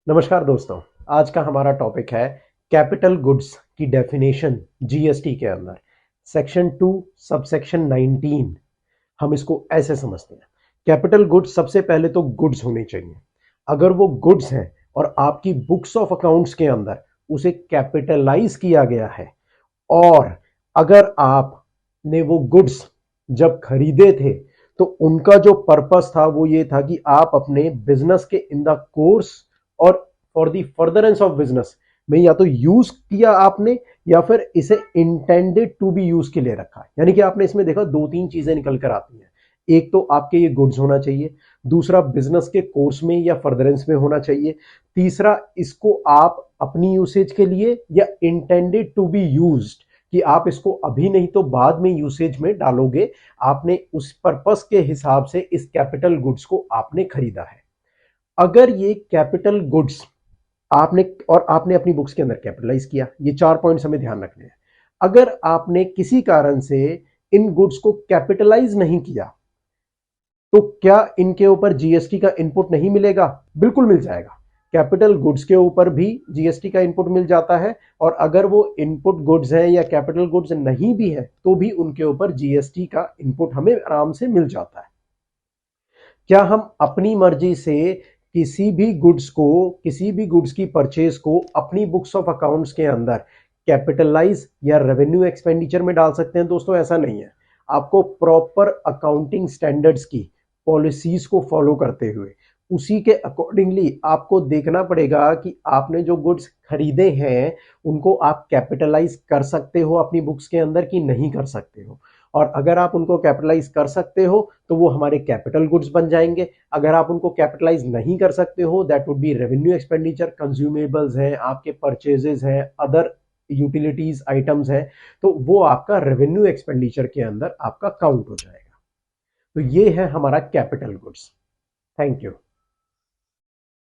नमस्कार दोस्तों। आज का हमारा टॉपिक है कैपिटल गुड्स की डेफिनेशन जीएसटी के अंदर सेक्शन 2 सबसेक्शन 19। हम इसको ऐसे समझते हैं, कैपिटल गुड्स सबसे पहले तो गुड्स होने चाहिए। अगर वो गुड्स हैं और आपकी बुक्स ऑफ अकाउंट्स के अंदर उसे कैपिटलाइज किया गया है, और अगर आपने वो गुड्स जब खरीदे थे तो उनका जो पर्पस था वो ये था कि आप अपने बिजनेस के इन द कोर्स और for the furtherance of business में या तो यूज किया आपने या फिर इसे इंटेंडेड टू बी यूज के लिए रखा है। यानी कि आपने इसमें देखा दो तीन चीजें निकल कर आती हैं। एक तो आपके ये गुड्स होना चाहिए, दूसरा बिजनेस के कोर्स में या फर्दरेंस में होना चाहिए, तीसरा इसको आप अपनी यूसेज के लिए या इंटेंडेड टू बी यूज्ड कि आप इसको अभी नहीं तो बाद में यूसेज में डालोगे। आपने उस पर्पस के हिसाब से इस कैपिटल गुड्स को आपने खरीदा है। अगर ये कैपिटल गुड्स आपने अपनी बुक्स के अंदर कैपिटलाइज किया, ये 4 पॉइंट्स हमें ध्यान रखने हैं। अगर आपने किसी कारण से इन गुड्स को कैपिटलाइज नहीं किया तो क्या इनके ऊपर जीएसटी का इनपुट नहीं मिलेगा? बिल्कुल मिल जाएगा। कैपिटल गुड्स के ऊपर भी जीएसटी का इनपुट मिल जाता है, और अगर वो इनपुट गुड्स हैं या कैपिटल गुड्स नहीं भी है तो भी उनके ऊपर जीएसटी का इनपुट हमें आराम से मिल जाता है। क्या हम अपनी मर्जी से किसी भी गुड्स की परचेज को अपनी बुक्स ऑफ अकाउंट्स के अंदर कैपिटलाइज या रेवेन्यू एक्सपेंडिचर में डाल सकते हैं? दोस्तों ऐसा नहीं है। आपको प्रॉपर अकाउंटिंग स्टैंडर्ड्स की पॉलिसीज को फॉलो करते हुए उसी के अकॉर्डिंगली आपको देखना पड़ेगा कि आपने जो गुड्स खरीदे हैं उनको आप कैपिटलाइज कर सकते हो अपनी बुक्स के अंदर कि नहीं कर सकते हो। और अगर आप उनको कैपिटलाइज कर सकते हो तो वो हमारे कैपिटल गुड्स बन जाएंगे। अगर आप उनको कैपिटलाइज नहीं कर सकते हो, that would be revenue expenditure, consumables हैं, आपके परचेजेस हैं, अदर यूटिलिटीज आइटम्स हैं, तो वो आपका रेवेन्यू एक्सपेंडिचर के अंदर आपका काउंट हो जाएगा। तो ये है हमारा कैपिटल गुड्स। Thank you.